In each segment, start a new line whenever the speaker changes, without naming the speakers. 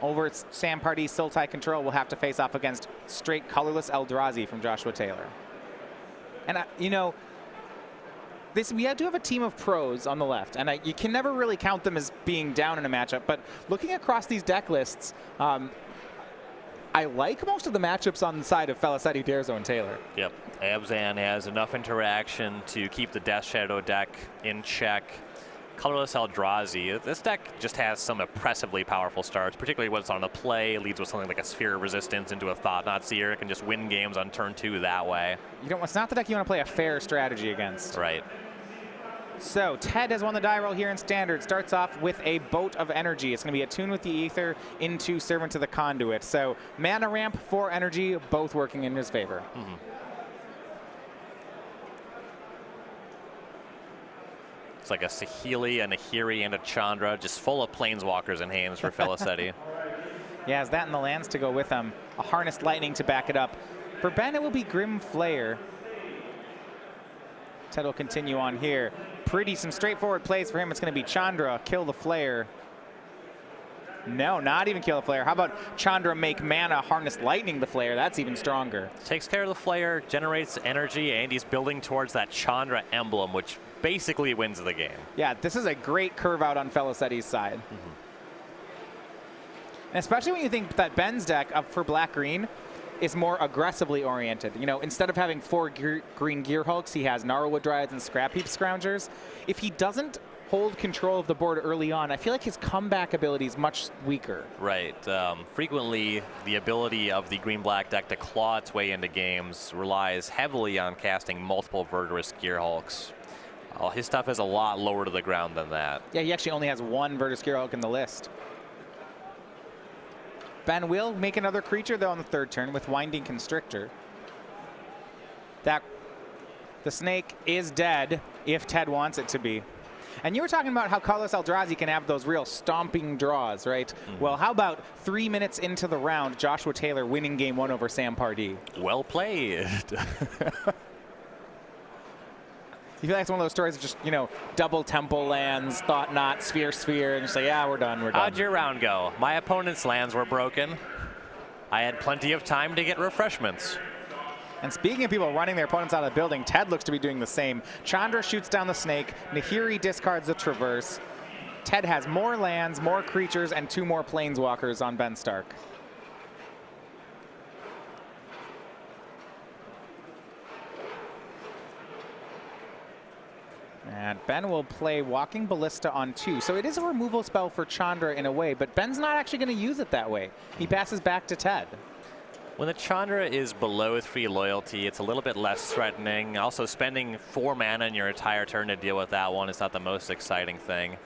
Over at Sam Pardee's Sultai Control will have to face off against straight colorless Eldrazi from Joshua Taylor. And, you know, we do have a team of pros on the left, and you can never really count them as being down in a matchup. But looking across these deck lists, I like most of the matchups on the side of Felecitti-Derczo and Taylor.
Yep. Abzan has enough interaction to keep the Death Shadow deck in check. Colorless Eldrazi, this deck just has some impressively powerful starts, particularly when it's on the play. It leads with something like a Sphere of Resistance into a Thought-Knot Seer. It can just win games on turn 2 that way.
You don't, it's not the deck you want to play a fair strategy against.
Right.
So Ted has won the die roll here in Standard. Starts off with a Boat of Energy. It's going to be Attune with the Ether into Servant of the Conduit. So mana ramp for energy, both working in his favor.
Mm-hmm. It's like a Saheeli, and a Hiri, and a Chandra, just full of planeswalkers in hands for Felicitti.
Yeah, has that and the lands to go with him. A Harnessed Lightning to back it up. For Ben, it will be Grim Flayer. Ted will continue on here. Some straightforward plays for him. It's going to be Chandra, kill the Flayer. No, not even kill the Flayer. How about Chandra make mana, Harnessed Lightning the Flayer? That's even stronger.
Takes care of the Flayer, generates energy, and he's building towards that Chandra emblem, which basically wins the game.
Yeah, this is a great curve out on Felicitti's side.
Mm-hmm.
And especially when you think that Ben's deck up for black-green is more aggressively oriented. You know, instead of having 4 green Gear Hulks, he has Gnarlwood Dryads and Scrap Heap Scroungers. If he doesn't hold control of the board early on, I feel like his comeback ability is much weaker.
Right. Frequently, the ability of the green-black deck to claw its way into games relies heavily on casting multiple Verdurous Gear Hulks. His stuff is a lot lower to the ground than that. Yeah,
he actually only has 1 Verdurous Gear Hulk in the list. Ben will make another creature, though, on the 3rd turn with Winding Constrictor. The snake is dead if Ted wants it to be. And you were talking about how colorless Eldrazi can have those real stomping draws, right? Mm-hmm. Well, how about 3 minutes into the round, Joshua Taylor winning game 1 over Sam Pardee?
Well played.
You feel like it's one of those stories of just, you know, double temple lands, Thought-Knot, Sphere, and just like, yeah, we're done, we're done.
How'd your round go? My opponent's lands were broken. I had plenty of time to get refreshments.
And speaking of people running their opponents out of the building, Ted looks to be doing the same. Chandra shoots down the snake. Nahiri discards the Traverse. Ted has more lands, more creatures, and 2 more planeswalkers on Ben Stark. And Ben will play Walking Ballista on 2. So it is a removal spell for Chandra in a way, but Ben's not actually going to use it that way. He passes back to Ted.
When the Chandra is below 3 loyalty, it's a little bit less threatening. Also, spending 4 mana in your entire turn to deal with that one is not the most exciting thing.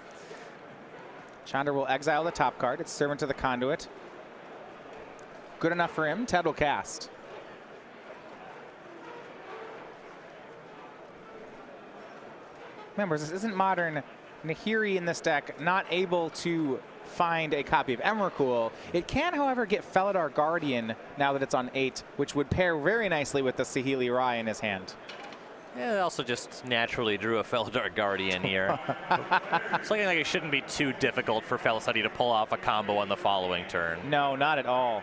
Chandra will exile the top card. It's Servant of the Conduit. Good enough for him. Ted will cast. Remember, this isn't modern. Nahiri in this deck not able to find a copy of Emrakul. It can, however, get Felidar Guardian now that it's on 8, which would pair very nicely with the Saheeli Rai in his hand.
Yeah, it also just naturally drew a Felidar Guardian here. It's looking like it shouldn't be too difficult for Felicitti to pull off a combo on the following turn.
No, not at all.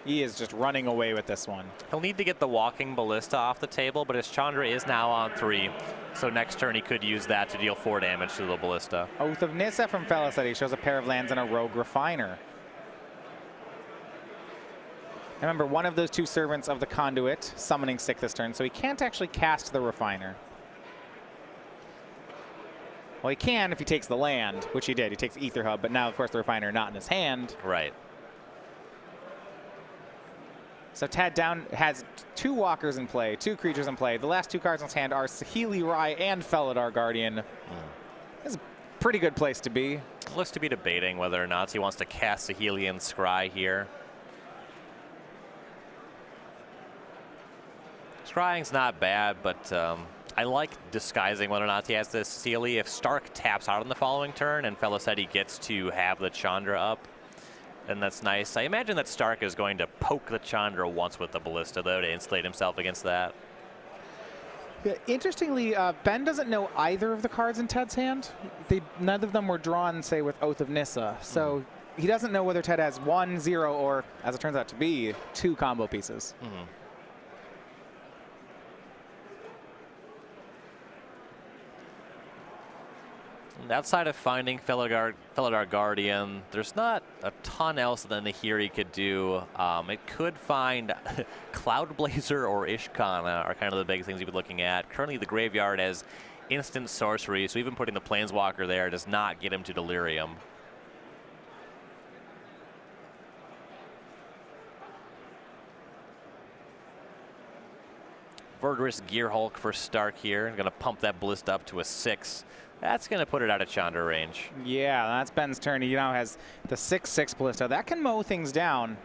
He is just running away with this one.
He'll need to get the Walking Ballista off the table, but his Chandra is now on 3. So next turn he could use that to deal 4 damage to the Ballista.
Oath of Nissa from Felicitti shows a pair of lands and a Rogue Refiner. Remember, one of those 2 Servants of the Conduit summoning 6 this turn, so he can't actually cast the Refiner. Well, he can if he takes the land, which he did. He takes Ether Hub, but now, of course, the Refiner not in his hand.
Right.
So Ted down has 2 walkers in play, 2 creatures in play. The last 2 cards in his hand are Saheeli Rai and Felidar Guardian. This is a pretty good place to be.
Looks to be debating whether or not he wants to cast Saheeli and Scry here. Scrying's not bad, but I like disguising whether or not he has this Saheeli. If Stark taps out on the following turn and Felicitti gets to have the Chandra up, and that's nice. I imagine that Stark is going to poke the Chandra once with the Ballista, though, to insulate himself against that.
Yeah, interestingly, Ben doesn't know either of the cards in Ted's hand. None of them were drawn, say, with Oath of Nissa. So he doesn't know whether Ted has 1, 0, or, as it turns out to be, 2 combo pieces.
And outside of finding Felidar Guardian, there's not a ton else that Nahiri could do. It could find Cloud Blazer or Ishkana are kind of the big things you'd be looking at. Currently, the graveyard has instant sorcery, so even putting the Planeswalker there does not get him to Delirium. Verdurous Gearhulk for Stark here. Going to pump that Ballista up to a 6. That's going to put it out of Chandra range.
Yeah, that's Ben's turn. He now has the 6/6 Ballista. That can mow things down.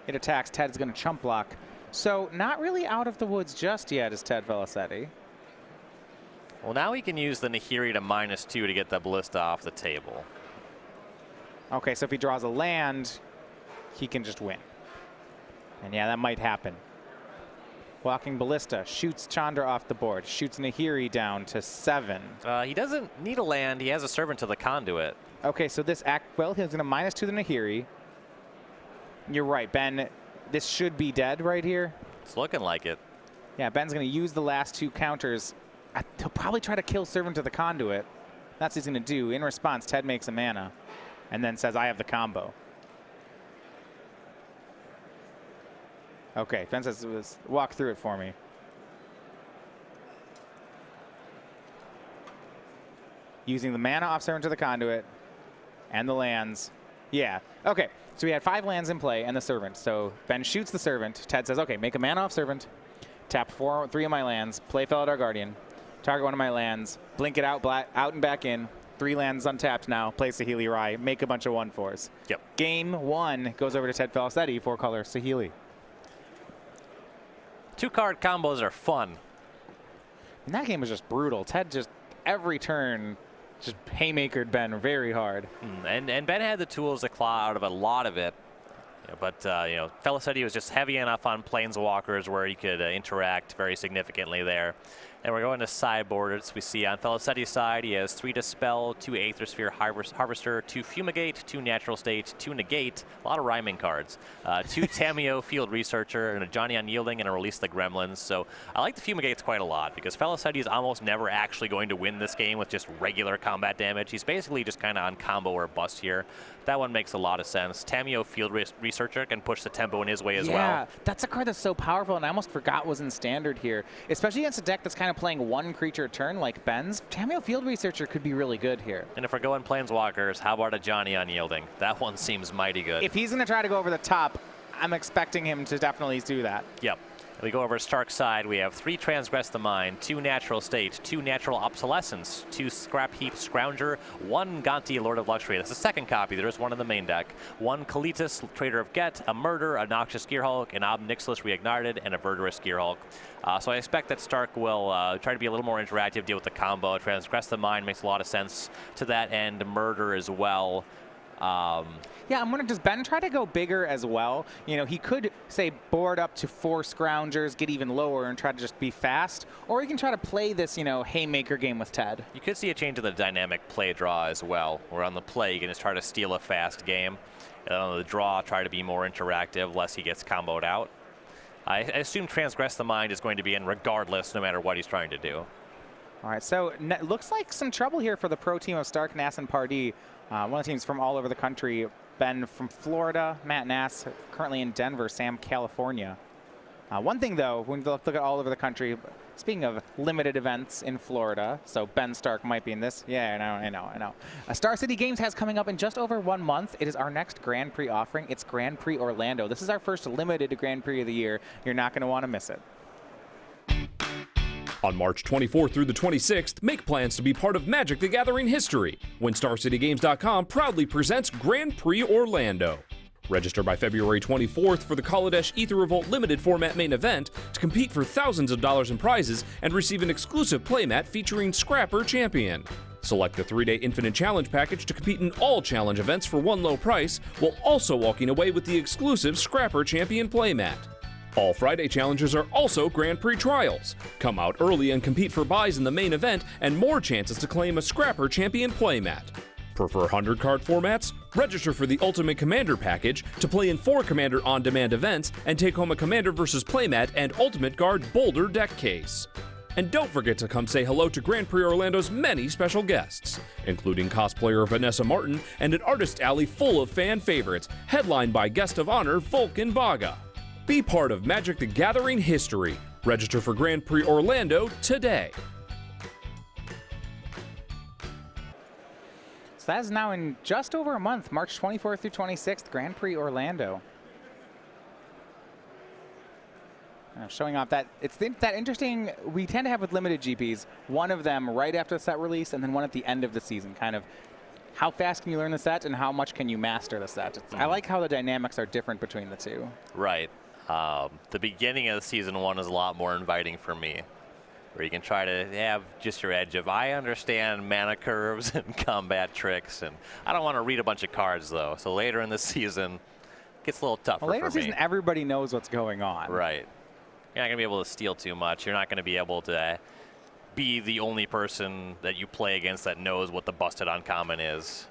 It attacks. Ted's going to chump block. So not really out of the woods just yet is Ted Felicitti.
Well, now he can use the Nahiri to -2 to get the Ballista off the table.
Okay, so if he draws a land, he can just win. And yeah, that might happen. Walking Ballista shoots Chandra off the board, shoots Nahiri down to 7.
He doesn't need a land. He has a Servant to the Conduit.
Okay, so this well, he's going to -2 the Nahiri. You're right, Ben. This should be dead right here.
It's looking like it.
Yeah, Ben's going to use the last 2 counters. He'll probably try to kill Servant to the Conduit. That's what he's going to do. In response, Ted makes a mana and then says, I have the combo. Okay, Ben says, walk through it for me. Using the mana off Servant to the Conduit and the lands. Yeah, okay. So we had 5 lands in play and the Servant. So Ben shoots the Servant. Ted says, okay, make a mana off Servant. Tap 3 of my lands. Play Felidar Guardian. Target 1 of my lands. Blink it out, out and back in. 3 lands untapped now. Play Saheeli Rai. Make a bunch of 1/4s.
Yep.
Game 1 goes over to Ted Felicitti, 4-color Saheeli.
2-card combos are fun.
And that game was just brutal. Ted just, every turn, just haymakered Ben very hard.
And Ben had the tools to claw out of a lot of it. But, you know, Felicitti was just heavy enough on Planeswalkers where he could interact very significantly there. And we're going to sideboards. We see on Felicitti's side, he has 3 Dispel, 2 Aether Sphere Harvester, 2 Fumigate, 2 Natural State, 2 Negate, a lot of rhyming cards, 2 Tameo Field Researcher, and a Johnny Unyielding, and a Release the Gremlins. So I like the Fumigates quite a lot because Felicity is almost never actually going to win this game with just regular combat damage. He's basically just kind of on combo or bust here. That one makes a lot of sense. Tameo Field Researcher can push the tempo in his way as well.
Yeah, that's a card that's so powerful, and I almost forgot was in Standard here. Especially against a deck that's kind of playing 1 creature a turn like Ben's. Tameo Field Researcher could be really good here.
And if we're going Planeswalkers, how about a Johnny Unyielding? That one seems mighty good.
If he's going to try to go over the top, I'm expecting him to definitely do that.
Yep. We go over Stark's side. We have 3 Transgress the Mind, 2 Natural State, 2 Natural Obsolescence, 2 Scrap Heap Scrounger, 1 Gonti Lord of Luxury. That's the second copy. There is one in the main deck. 1 Kalitas Trader of Get, a Murder, a Noxious Gearhulk, an Ob Nixilis Reignited, and a Verdurous Gearhulk. So I expect that Stark will try to be a little more interactive, deal with the combo. Transgress the Mind makes a lot of sense to that end. Murder as well.
Yeah, I'm wondering, does Ben try to go bigger as well? You know, he could, say, board up to 4 Scroungers, get even lower, and try to just be fast. Or he can try to play this, you know, haymaker game with Ted.
You could see a change in the dynamic play draw as well, where on the play you can just try to steal a fast game. And on the draw, try to be more interactive, less he gets comboed out. I assume Transgress the Mind is going to be in regardless, no matter what he's trying to do.
All right, so looks like some trouble here for the pro team of Stark-Nass and Pardee. One of the teams from all over the country. Ben from Florida, Matt Nass, currently in Denver, Sam, California. One thing, though, when you look at all over the country, speaking of limited events in Florida, so Ben Stark might be in this. Yeah, I know. Star City Games has coming up in just over 1 month. It is our next Grand Prix offering. It's Grand Prix Orlando. This is our first limited Grand Prix of the year. You're not going to want to miss it.
On March 24th through the 26th, make plans to be part of Magic the Gathering history when StarCityGames.com proudly presents Grand Prix Orlando. Register by February 24th for the Kaladesh Aether Revolt limited format main event to compete for thousands of dollars in prizes and receive an exclusive playmat featuring Scrapper Champion. Select the 3-day Infinite Challenge package to compete in all challenge events for one low price, while also walking away with the exclusive Scrapper Champion playmat. All Friday challenges are also Grand Prix trials. Come out early and compete for buys in the main event and more chances to claim a Scrapper Champion playmat. Prefer 100 card formats? Register for the Ultimate Commander package to play in 4 Commander On Demand events and take home a Commander vs. Playmat and Ultimate Guard Boulder deck case. And don't forget to come say hello to Grand Prix Orlando's many special guests, including cosplayer Vanessa Martin and an artist alley full of fan favorites, headlined by guest of honor Vulcan Baga. Be part of Magic the Gathering history. Register for Grand Prix Orlando today.
So that is now in just over a month, March 24th through 26th, Grand Prix Orlando. Showing off that, it's that interesting, we tend to have with limited GPs, one of them right after the set release and then one at the end of the season. Kind of how fast can you learn the set and how much can you master the set. I like how the dynamics are different between the two.
Right. The beginning of the season one is a lot more inviting for me, where you can try to have just your edge of, I understand mana curves and combat tricks, and I don't want to read a bunch of cards, though. So later in the season, it gets a little tougher for me.
Later in the season, everybody knows what's going on.
Right. You're not going to be able to steal too much. You're not going to be able to be the only person that you play against that knows what the busted uncommon is.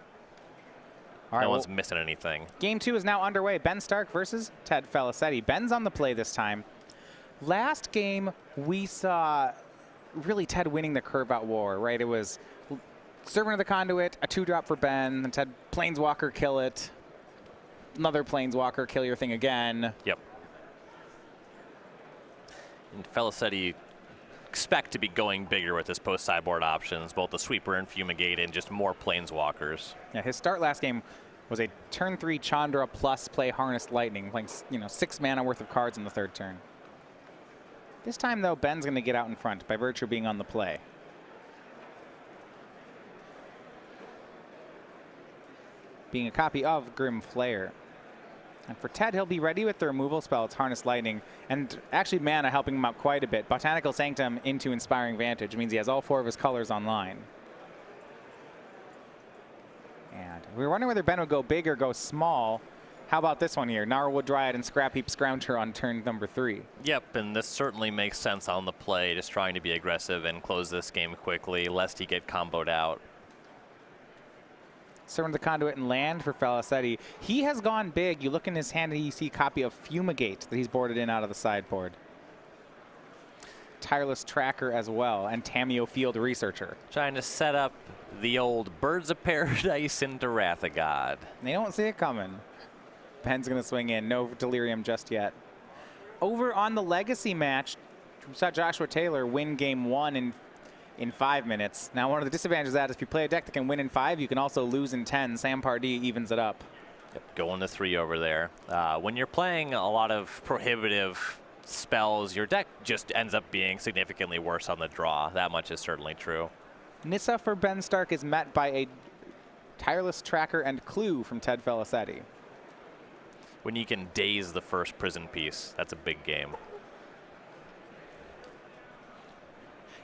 All right,
no one's missing anything.
Game 2 is now underway. Ben Stark versus Ted Felecitti. Ben's on the play this time. Last game, we saw really Ted winning the curve-out war, right? It was Servant of the Conduit, a 2-drop for Ben, and Ted Planeswalker, kill it. Another Planeswalker, kill your thing again.
Yep. And Felicitti expect to be going bigger with his post-sideboard options, both the Sweeper and Fumigate, and just more Planeswalkers.
Yeah, his start last game was a turn 3 Chandra plus play Harnessed Lightning, playing 6 mana worth of cards in the 3rd turn. This time, though, Ben's going to get out in front by virtue of being on the play. Being a copy of Grim Flare. And for Ted, he'll be ready with the removal spell. It's Harnessed Lightning. And actually, mana helping him out quite a bit. Botanical Sanctum into Inspiring Vantage means he has all 4 of his colors online. And we were wondering whether Ben would go big or go small. How about this one here? Gnarlwood Dryad and Scrap Heap Scrounger on turn number 3.
Yep, and this certainly makes sense on the play, just trying to be aggressive and close this game quickly, lest he get comboed out.
Servant of the Conduit and land for Felicitti. He has gone big. You look in his hand and you see a copy of Fumigate that he's boarded in out of the sideboard. Tireless Tracker as well, and Tameo Field Researcher.
Trying to set up the old Birds of Paradise into Wrath of God.
They don't see it coming. Ben's going to swing in. No Delirium just yet. Over on the Legacy match, we saw Joshua Taylor win game 1 in 5 minutes. Now, one of the disadvantages of that is if you play a deck that can win in 5, you can also lose in 10. Sam Pardee evens it up.
Yep, going to 3 over there. When you're playing a lot of prohibitive spells, your deck just ends up being significantly worse on the draw. That much is certainly true.
Nissa for Ben Stark is met by a Tireless Tracker and Clue from Ted Felicitti.
When you can daze the first prison piece, that's a big game.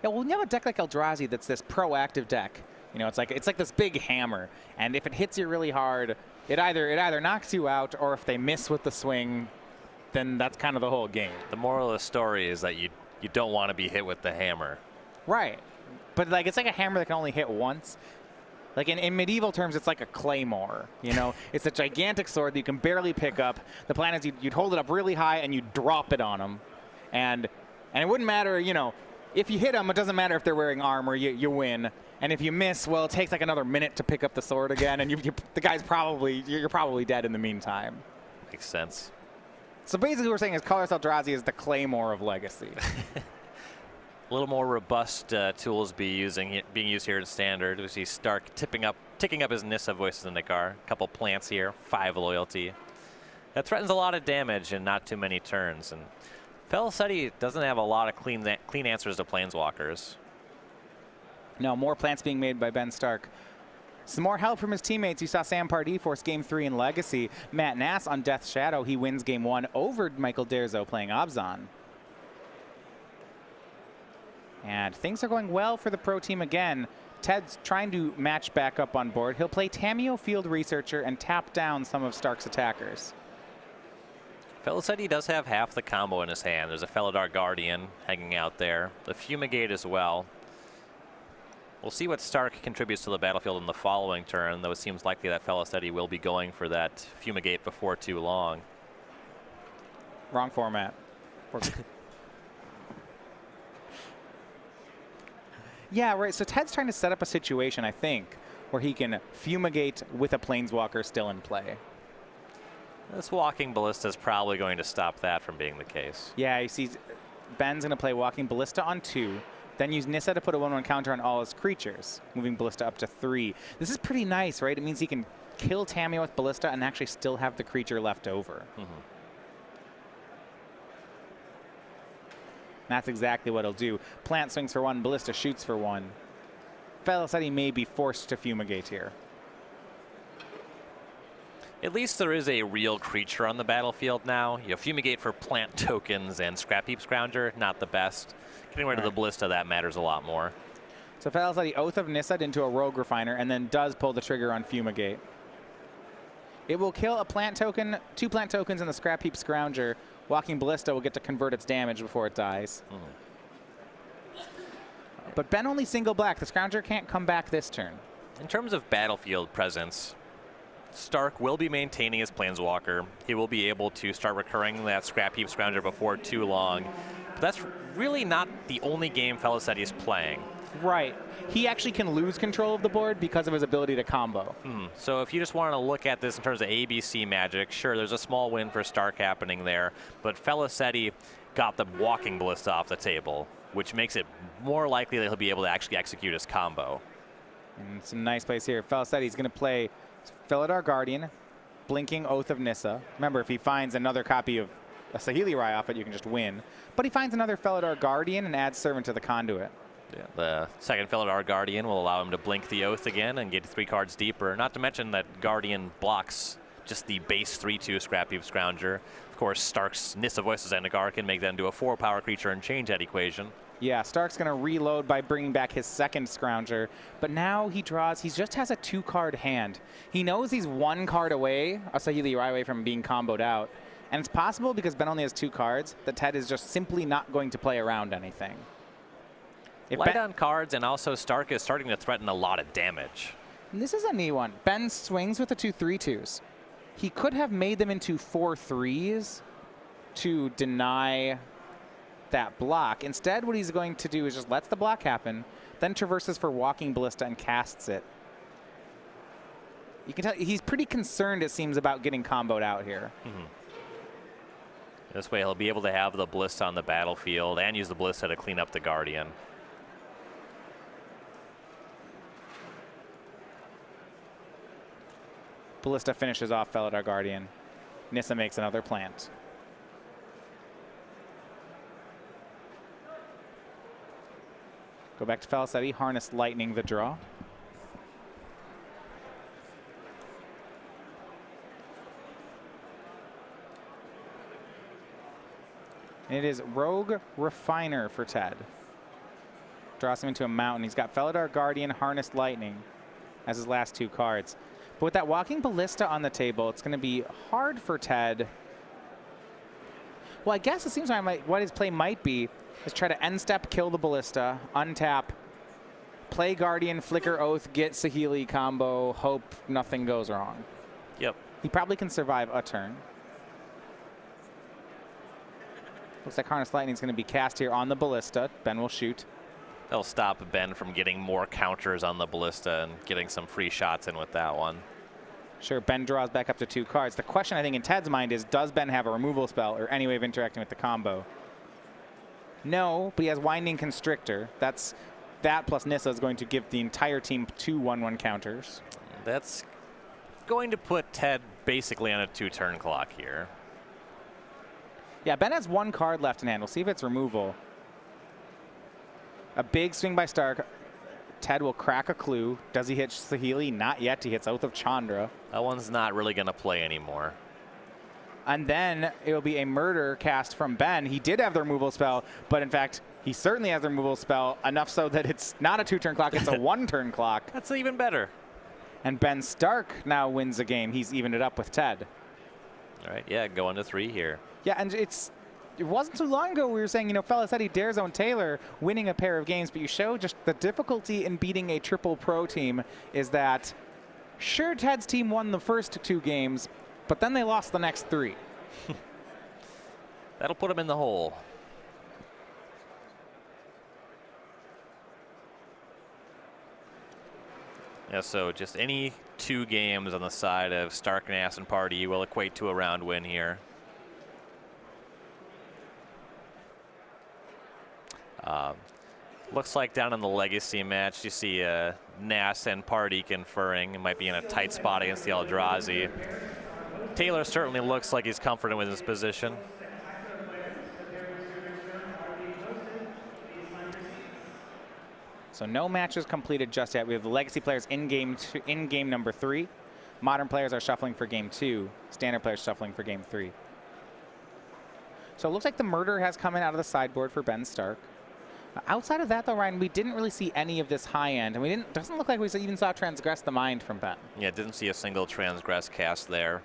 Yeah, well, you have a deck like Eldrazi that's this proactive deck. You know, it's like this big hammer, and if it hits you really hard, it either knocks you out, or if they miss with the swing, then that's kind of the whole game.
The moral of the story is that you don't want to be hit with the hammer.
Right, but like it's like a hammer that can only hit once. Like in medieval terms, it's like a claymore. You know, it's a gigantic sword that you can barely pick up. The plan is you'd hold it up really high and you'd drop it on them, and it wouldn't matter, you know. If you hit them, it doesn't matter if they're wearing armor, you win. And if you miss, well, it takes like another minute to pick up the sword again, and the guy's you're probably dead in the meantime.
Makes sense.
So basically what we're saying is Colorless Eldrazi is the Claymore of Legacy.
A little more robust tools being used here in Standard. We see Stark ticking up his Nissa Voices in the car. A couple plants here, 5 loyalty. That threatens a lot of damage in not too many turns. And Felicitti doesn't have a lot of clean answers to Planeswalkers.
No, more plants being made by Ben Stark. Some more help from his teammates. You saw Sam Pardee force game 3 in Legacy. Matt Nass on Death's Shadow. He wins game 1 over Michael Derzo playing Abzan. And things are going well for the pro team again. Ted's trying to match back up on board. He'll play Tameo Field Researcher and tap down some of Stark's attackers.
Felicitti does have half the combo in his hand. There's a Felidar Guardian hanging out there. The Fumigate as well. We'll see what Stark contributes to the battlefield in the following turn, though it seems likely that Felicitti will be going for that Fumigate before too long.
Wrong format. Yeah, right. So Ted's trying to set up a situation, I think, where he can Fumigate with a Planeswalker still in play.
This Walking Ballista is probably going to stop that from being the case.
Yeah, you see Ben's going to play Walking Ballista on 2, then use Nissa to put a 1/1 counter on all his creatures, moving Ballista up to 3. This is pretty nice, right? It means he can kill Tamiya with Ballista and actually still have the creature left over. That's exactly what he'll do. Plant swings for 1, Ballista shoots for 1. Felicitti may be forced to Fumigate here.
At least there is a real creature on the battlefield now. You know, Fumigate for plant tokens and Scrap Heap Scrounger, not the best. Getting rid of the Ballista, that matters a lot more.
So Felicitti Oath of Nissa into a Rogue Refiner and then does pull the trigger on Fumigate. It will kill a plant token, 2 plant tokens and the Scrap Heap Scrounger. Walking Ballista will get to convert its damage before it dies. But Ben only single black. The Scrounger can't come back this turn.
In terms of battlefield presence, Stark will be maintaining his Planeswalker. He will be able to start recurring that Scrap Heap Scrounger before too long. But that's really not the only game Felicitti is playing.
Right. He actually can lose control of the board because of his ability to combo.
So if you just want to look at this in terms of ABC magic, sure, there's a small win for Stark happening there, but Felicitti got the Walking Ballista off the table, which makes it more likely that he'll be able to actually execute his combo.
And some nice plays here. Felicitti's going to play Felidar Guardian, blinking Oath of Nissa. Remember, if he finds another copy of a Saheeli Rai off it, you can just win. But he finds another Felidar Guardian and adds Servant to the Conduit.
Yeah, the second Felidar Guardian will allow him to blink the Oath again and get 3 cards deeper. Not to mention that Guardian blocks just the base 3/2 Scrap Heap Scrounger. Of course, Stark's Nissa Voices Zendikar can make that into a 4-power creature and change that equation.
Yeah, Stark's going to reload by bringing back his second Scrounger, but now he just has a 2-card hand. He knows he's 1 card away, a Saheeli Rai away from being comboed out, and it's possible because Ben only has 2 cards that Ted is just simply not going to play around anything. If
Light on cards, and also Stark is starting to threaten a lot of damage.
This is a neat one. Ben swings with the 2 3/2s. He could have made them into 4 3s to deny that block. Instead, what he's going to do is just lets the block happen, then traverses for Walking Ballista and casts it. You can tell he's pretty concerned, it seems, about getting comboed out here.
This way he'll be able to have the Ballista on the battlefield and use the Ballista to clean up the Guardian.
Ballista finishes off Felidar Guardian. Nissa makes another plant. Go back to Felicitti, Harness Lightning the draw. And it is Rogue Refiner for Ted. Draws him into a mountain. He's got Felidar Guardian, Harness Lightning as his last 2 cards. But with that Walking Ballista on the table, it's going to be hard for Ted. Well, I guess it seems like what his play might be is try to end step, kill the Ballista, untap, play Guardian, flicker Oath, get Saheeli combo, hope nothing goes wrong.
Yep.
He probably can survive a turn. Looks like Harness Lightning is going to be cast here on the Ballista. Ben will shoot.
That'll stop Ben from getting more counters on the Ballista and getting some free shots in with that one.
Sure, Ben draws back up to 2 cards. The question I think in Ted's mind is, does Ben have a removal spell or any way of interacting with the combo? No, but he has Winding Constrictor. That plus Nissa is going to give the entire team 2 1/1 counters.
That's going to put Ted basically on a 2-turn clock here.
Yeah, Ben has 1 card left in hand. We'll see if it's removal. A big swing by Stark. Ted will crack a clue. Does he hit Saheeli? Not yet. He hits Oath of Chandra.
That one's not really going to play anymore.
And then it will be a murder cast from Ben. He did have the removal spell, but in fact, he certainly has the removal spell, enough so that it's not a 2-turn clock, it's a 1-turn clock.
That's even better.
And Ben Stark now wins the game. He's evened it up with Ted.
All right, yeah, going to 3 here.
Yeah, and it's it wasn't too long ago we were saying, Felecitti-Derczo and Taylor winning a pair of games, but you show just the difficulty in beating a triple pro team is that, sure, Ted's team won the first 2 games, but then they lost the next 3.
That'll put him in the hole. Yeah, so just any 2 games on the side of Stark-Nass and Pardee will equate to a round win here. Looks like down in the legacy match, you see Nass and Pardee conferring. It might be in a tight spot against the Eldrazi. Taylor certainly looks like he's confident with his position.
So no matches completed just yet. We have the legacy players in game number 3. Modern players are shuffling for game 2. Standard players shuffling for game 3. So it looks like the murder has come in out of the sideboard for Ben Stark. Outside of that, though, Ryan, we didn't really see any of this high end, and it doesn't look like we even saw Transgress the Mind from Ben.
Yeah, didn't see a single Transgress cast there.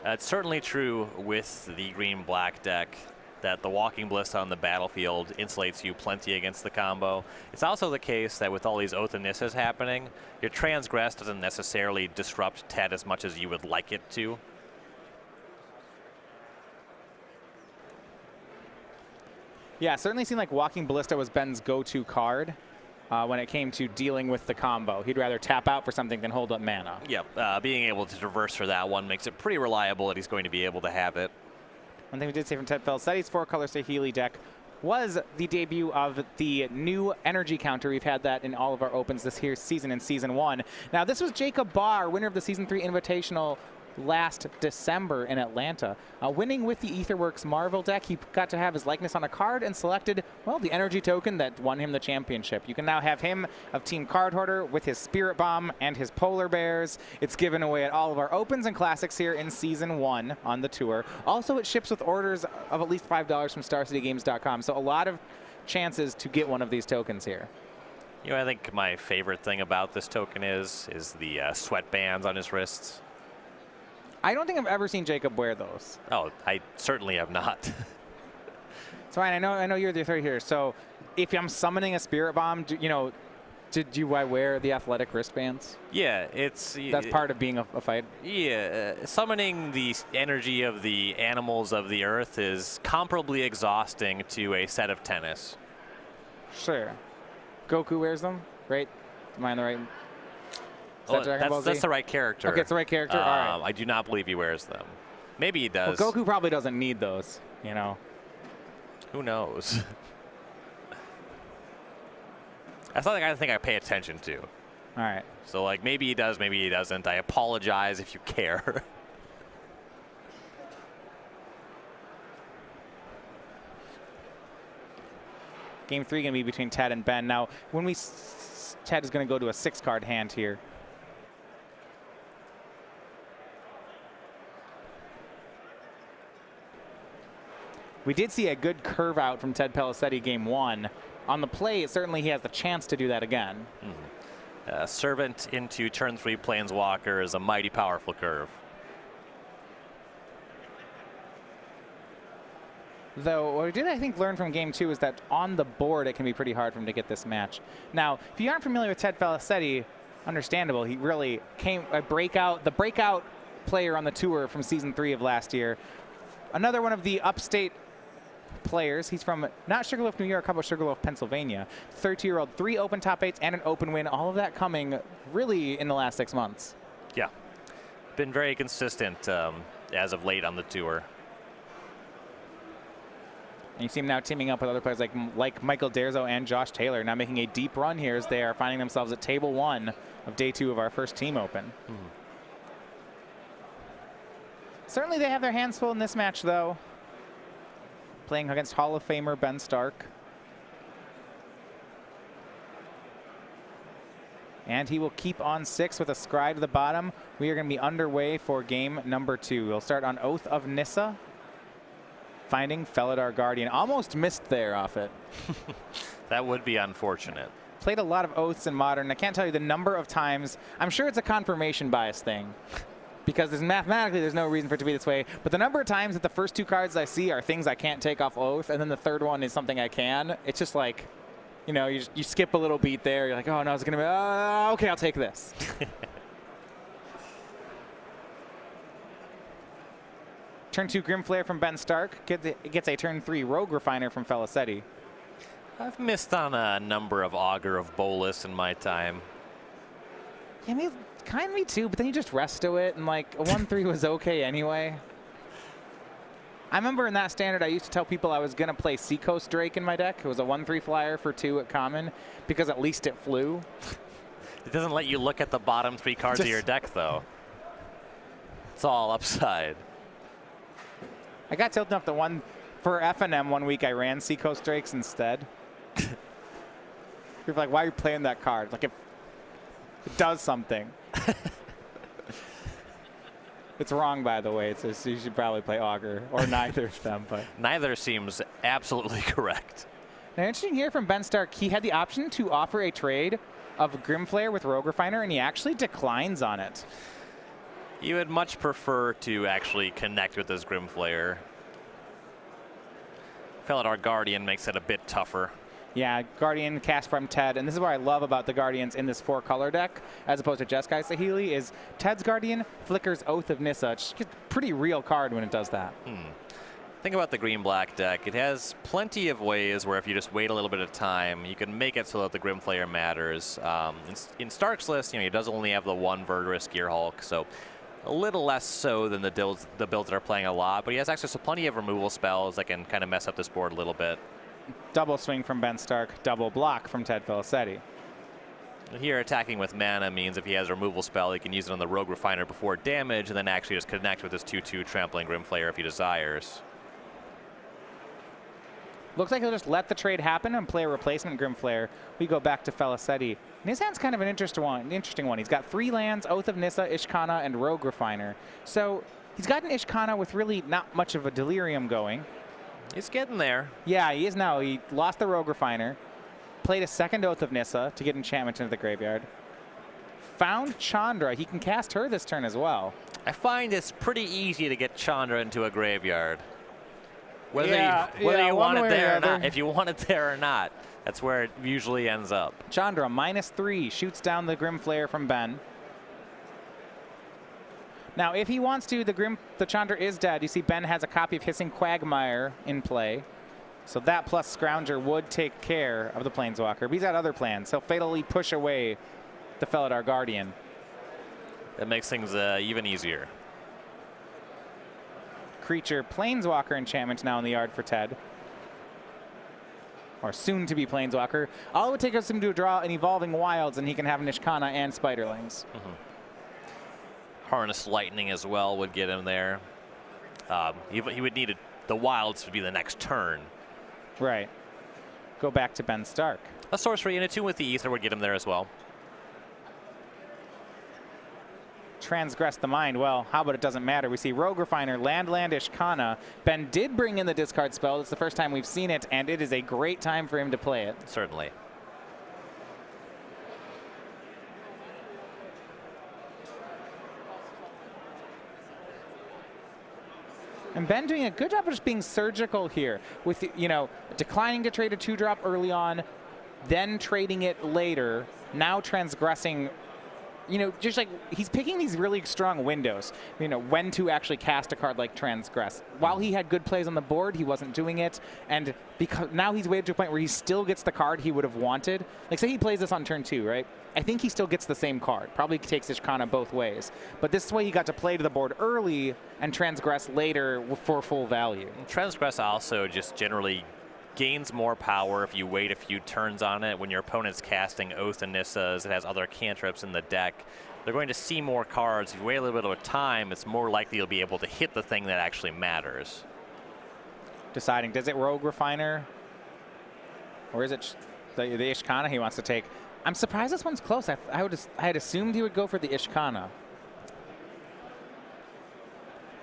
It's certainly true with the green-black deck that the Walking Bliss on the battlefield insulates you plenty against the combo. It's also the case that with all these Oath of Nissas happening, your Transgress doesn't necessarily disrupt Ted as much as you would like it to.
Yeah, certainly seemed like Walking Ballista was Ben's go-to card when it came to dealing with the combo. He'd rather tap out for something than hold up mana.
Yep, being able to traverse for that one makes it pretty reliable that he's going to be able to have it.
One thing we did say from Ted Felicetti's 4-color Saheeli deck was the debut of the new energy counter. We've had that in all of our opens this here season in Season 1. Now, this was Jacob Barr, winner of the Season 3 Invitational last December in Atlanta. Winning with the Aetherworks Marvel deck, he got to have his likeness on a card and selected, well, the energy token that won him the championship. You can now have him of Team Card Hoarder with his Spirit Bomb and his Polar Bears. It's given away at all of our opens and classics here in Season 1 on the tour. Also, it ships with orders of at least $5 from StarCityGames.com, so a lot of chances to get one of these tokens here.
I think my favorite thing about this token is the sweatbands on his wrists.
I don't think I've ever seen Jacob wear those.
Oh, I certainly have not.
So Ryan, I know you're the authority here. So if I'm summoning a Spirit Bomb, did I wear the athletic wristbands?
Yeah,
that's part of being a fight.
Yeah, summoning the energy of the animals of the earth is comparably exhausting to a set of tennis.
Sure. Goku wears them, right? Am I on the right?
That's the right character.
Okay, it's the right character. All right.
I do not believe he wears them. Maybe he does.
Well, Goku probably doesn't need those,
Who knows? That's not the kind of thing I pay attention to.
All right.
So, maybe he does, maybe he doesn't. I apologize if you care.
Game 3 going to be between Ted and Ben. Now, Ted is going to go to a 6-card hand here. We did see a good curve out from Ted Pelicetti game 1. On the play, certainly he has the chance to do that again.
Servant into turn 3 Planeswalker is a mighty powerful curve.
Though what we did, I think, learn from game 2 is that on the board it can be pretty hard for him to get this match. Now, if you aren't familiar with Ted Felicetti, understandable. He really came the breakout player on the tour from Season 3 of last year. Another one of the upstate players. He's from not Sugarloaf, New York, how about Sugarloaf, Pennsylvania. 32-year-old, 3 open top 8s and an open win. All of that coming really in the last 6 months.
Yeah, been very consistent as of late on the tour.
And you see him now teaming up with other players like Michael Derzo and Josh Taylor, now making a deep run here as they are finding themselves at table 1 of day 2 of our first team open. Certainly they have their hands full in this match, though. Playing against Hall of Famer Ben Stark. And he will keep on 6 with a scry to the bottom. We are going to be underway for game number 2. We'll start on Oath of Nissa. Finding Felidar Guardian. Almost missed there off it.
That would be unfortunate.
Played a lot of Oaths in Modern. I can't tell you the number of times. I'm sure it's a confirmation bias thing. because mathematically there's no reason for it to be this way. But the number of times that the first 2 cards I see are things I can't take off oath, and then the third one is something I can, it's just like, you know, you skip a little beat there. You're like, oh no, it's going to be, okay, I'll take this. Turn 2 Grim Flare from Ben Stark gets a turn 3 Rogue Refiner from Felicitti.
I've missed on a number of Augur of Bolus in my time.
Yeah, kind of me too, but then you just resto it, and like a 1-3 was okay anyway. I remember in that standard, I used to tell people I was going to play Seacoast Drake in my deck. It was a 1-3 flyer for 2 at common, because at least it flew.
It doesn't let you look at the bottom 3 cards of your deck, though. It's all upside.
I got tilted enough that for FNM 1 week, I ran Seacoast Drakes instead. You're like, why are you playing that card? Like, it does something. It's wrong, by the way. It says you should probably play Augur, or neither of them. But
neither seems absolutely correct.
Now, interesting here from Ben Stark, he had the option to offer a trade of Grimflare with Rogue Refiner, and he actually declines on it.
You would much prefer to actually connect with this Grimflare. Felidar Guardian makes it a bit tougher.
Yeah, Guardian cast from Ted, and this is what I love about the Guardians in this 4-color deck, as opposed to Jeskai Saheeli, is Ted's Guardian flickers Oath of Nissa. It's just a pretty real card when it does that.
Think about the green-black deck. It has plenty of ways where if you just wait a little bit of time, you can make it so that the Grimflare matters. In Stark's list, you know, he does only have the 1 Verdurous Gearhulk, so a little less so than the builds that are playing a lot, but he has access to plenty of removal spells that can kind of mess up this board a little bit.
Double swing from Ben Stark, double block from Ted Felicitti.
Here, attacking with mana means if he has a removal spell, he can use it on the Rogue Refiner before damage, and then actually just connect with his 2/2 Trampling Grimflare if he desires.
Looks like he'll just let the trade happen and play a replacement Grimflare. We go back to Felicitti. And his hand's kind of an interesting one. He's got 3 lands, Oath of Nissa, Ishkana, and Rogue Refiner. So he's got an Ishkana with really not much of a Delirium going.
He's getting there.
Yeah, he is now. He lost the Rogue Refiner, played a 2nd Oath of Nissa to get enchantment into the graveyard. Found Chandra. He can cast her this turn as well.
I find it's pretty easy to get Chandra into a graveyard. Whether you want it there or not. If you want it there or not, that's where it usually ends up.
Chandra, -3, shoots down the Grimflare from Ben. Now, if he wants to, the Chandra is dead. You see Ben has a copy of Hissing Quagmire in play. So that plus Scrounger would take care of the Planeswalker. But he's got other plans. He'll fatally push away the Felidar Guardian.
That makes things even easier.
Creature Planeswalker enchantment now in the yard for Ted. Or soon to be Planeswalker. All it would take us him to draw an Evolving Wilds, and he can have Nishkana and Spiderlings.
Harness Lightning as well would get him there. He would need the Wilds to be the next turn.
Right. Go back to Ben Stark.
A sorcery and a 2 with the Ether would get him there as well.
Transgress the Mind. Well, how about it doesn't matter? We see Rogue Refiner, land, Ishkana. Ben did bring in the discard spell. It's the first time we've seen it, and it is a great time for him to play it.
Certainly.
And Ben doing a good job of just being surgical here with, you know, declining to trade a 2-drop early on, then trading it later, now transgressing, you know, just like he's picking these really strong windows, you know, when to actually cast a card like Transgress. While he had good plays on the board, he wasn't doing it. And because now he's waited to a point where he still gets the card he would have wanted. Like, say he plays this on turn 2, right? I think he still gets the same card. Probably takes Ishkana both ways. But this way he got to play to the board early and Transgress later for full value.
Transgress also just generally gains more power if you wait a few turns on it. When your opponent's casting Oath and Nissas, it has other cantrips in the deck. They're going to see more cards. If you wait a little bit of time, it's more likely you'll be able to hit the thing that actually matters.
Deciding, does it Rogue Refiner? Or is it the Ishkana he wants to take? I'm surprised this one's close. I had assumed he would go for the Ishkana,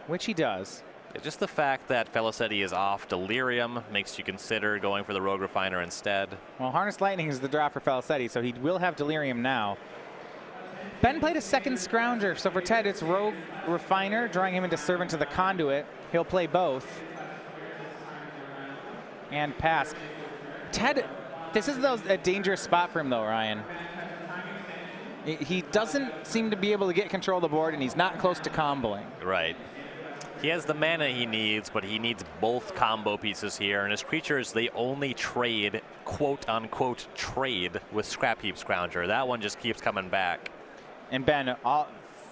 which he does.
Just the fact that Felicitti is off Delirium makes you consider going for the Rogue Refiner instead.
Well, Harness Lightning is the draw for Felicitti, so he will have Delirium now. Ben played a second scrounger, so for Ted, it's Rogue Refiner, drawing him into Servant to the Conduit. He'll play both. And pass. Ted, this is a dangerous spot for him, though, Ryan. He doesn't seem to be able to get control of the board, and he's not close to comboing.
Right. He has the mana he needs, but he needs both combo pieces here, and his creatures, they only trade, quote-unquote, trade with Scrap Heap Scrounger. That one just keeps coming back.
And Ben,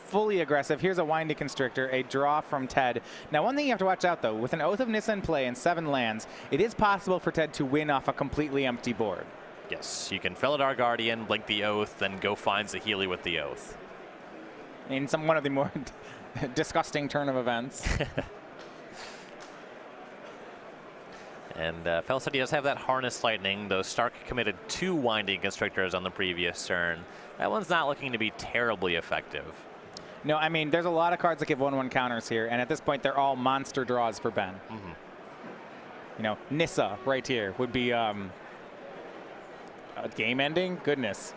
fully aggressive. Here's a Winding Constrictor, a draw from Ted. Now, one thing you have to watch out, though, with an Oath of Nissa in play and 7 lands, it is possible for Ted to win off a completely empty board.
Yes, you can Felidar Guardian, blink the Oath, then go find Saheeli with the Oath.
In one of the more disgusting turn of events.
And Felicitti does have that Harness Lightning, though Stark committed 2 Winding Constrictors on the previous turn. That one's not looking to be terribly effective.
No, I mean, there's a lot of cards that give 1/1 counters here, and at this point, they're all monster draws for Ben.
Mm-hmm.
You know, Nissa right here would be a game ending. Goodness.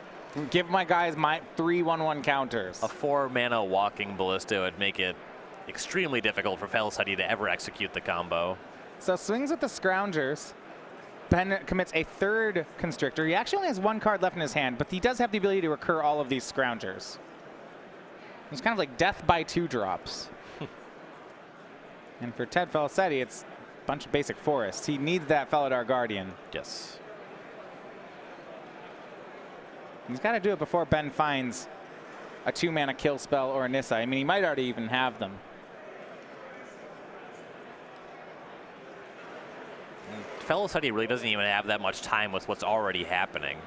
Give my guys my 3 1/1 counters.
A 4-mana Walking Ballista would make it extremely difficult for Felicitti to ever execute the combo.
So swings with the Scroungers. Ben commits a 3rd Constrictor. He actually only has 1 card left in his hand, but he does have the ability to recur all of these Scroungers. It's kind of like death by 2 drops. And for Ted Felicitti, it's a bunch of basic forests. He needs that Felidar Guardian.
Yes.
He's got to do it before Ben finds a 2-mana kill spell or a Nissa. I mean, he might already even have them.
Felicitti really doesn't even have that much time with what's already happening.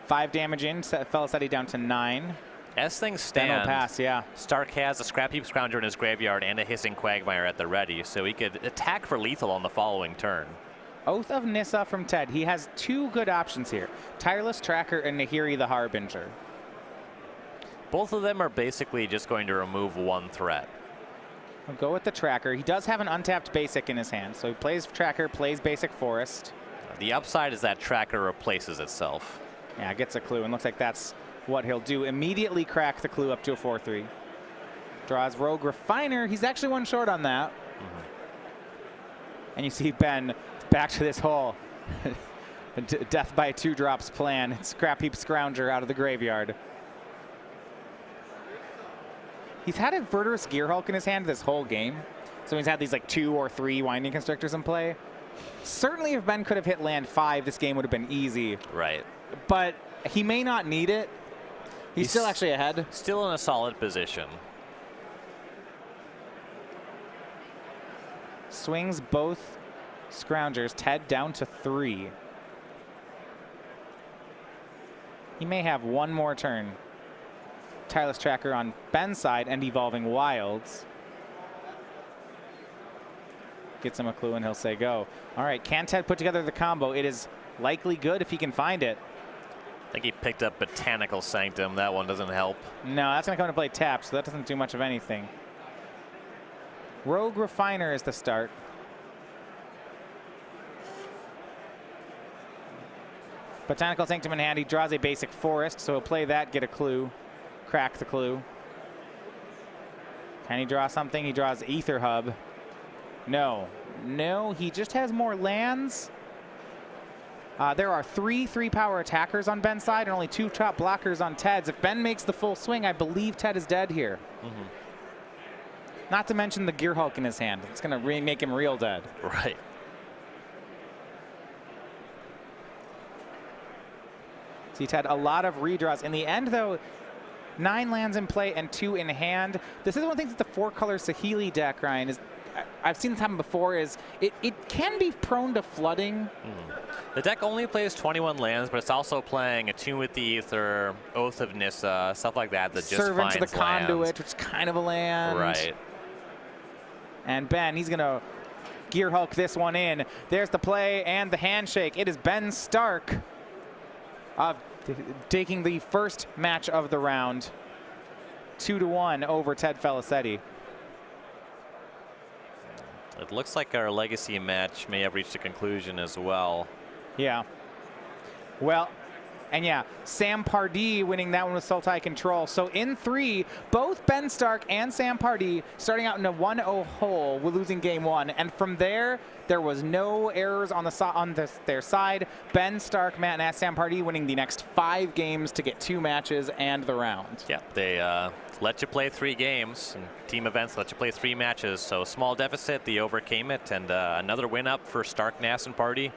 5 damage in, set Felicitti down to 9.
As things
Ben will
stand,
pass, yeah.
Stark has a Scrap Heap Scrounger in his graveyard and a Hissing Quagmire at the ready, so he could attack for lethal on the following turn.
Oath of Nissa from Ted. He has 2 good options here. Tireless Tracker and Nahiri the Harbinger.
Both of them are basically just going to remove 1 threat.
We'll go with the Tracker. He does have an untapped basic in his hand, so he plays Tracker, plays basic Forest.
The upside is that Tracker replaces itself.
Yeah, gets a clue, and looks like that's what he'll do. Immediately crack the clue up to a 4/3. Draws Rogue Refiner. He's actually 1 short on that. And you see Ben back to this whole death by 2 drops plan. Scrap Heap Scrounger out of the graveyard. He's had a Verdurous Gearhulk in his hand this whole game. So he's had these like 2 or 3 Winding Constrictors in play. Certainly if Ben could have hit land 5, this game would have been easy.
Right.
But he may not need it. He's still actually ahead.
Still in a solid position.
Swings both Scroungers. Ted down to 3. He may have 1 more turn. Tireless Tracker on Ben's side and Evolving Wilds. Gets him a clue and he'll say go. All right, can Ted put together the combo? It is likely good if he can find it.
I think he picked up Botanical Sanctum. That one doesn't help.
No, that's going to come into play tapped, so that doesn't do much of anything. Rogue Refiner is the start. Botanical Sanctum in hand. He draws a basic Forest, so he'll play that, get a clue, crack the clue. Can he draw something? He draws Ether Hub. No. No, he just has more lands. There are 3 3-power attackers on Ben's side and only 2 top blockers on Ted's. If Ben makes the full swing, I believe Ted is dead here. Not to mention the Gearhulk in his hand. It's going to make him real dead.
Right.
So he's had a lot of redraws. In the end, though, 9 lands in play and 2 in hand. This is one of the things that the 4-color Saheeli deck, Ryan, is I've seen this happen before, is it can be prone to flooding.
The deck only plays 21 lands, but it's also playing Attune with the Ether, Oath of Nissa, stuff like that that just
Servant
finds
to the Conduit,
lands.
which is kind of a land.
Right.
And Ben, he's going to Gearhulk this one in. There's the play and the handshake. It is Ben Stark taking the first match of the round, 2-1 over Ted Felicitti.
It looks like our legacy match may have reached a conclusion as well.
Yeah. Well, And yeah, Sam Pardee winning that one with Sultai Control. So in 3, both Ben Stark and Sam Pardee starting out in a 1-0 hole with losing game 1. And from there was no errors on their side. Ben Stark, Matt Nass, Sam Pardee winning the next 5 games to get 2 matches and the round.
Yeah, they let you play 3 games, and team events let you play 3 matches. So small deficit, they overcame it, and another win up for Stark, Nass, and Pardee.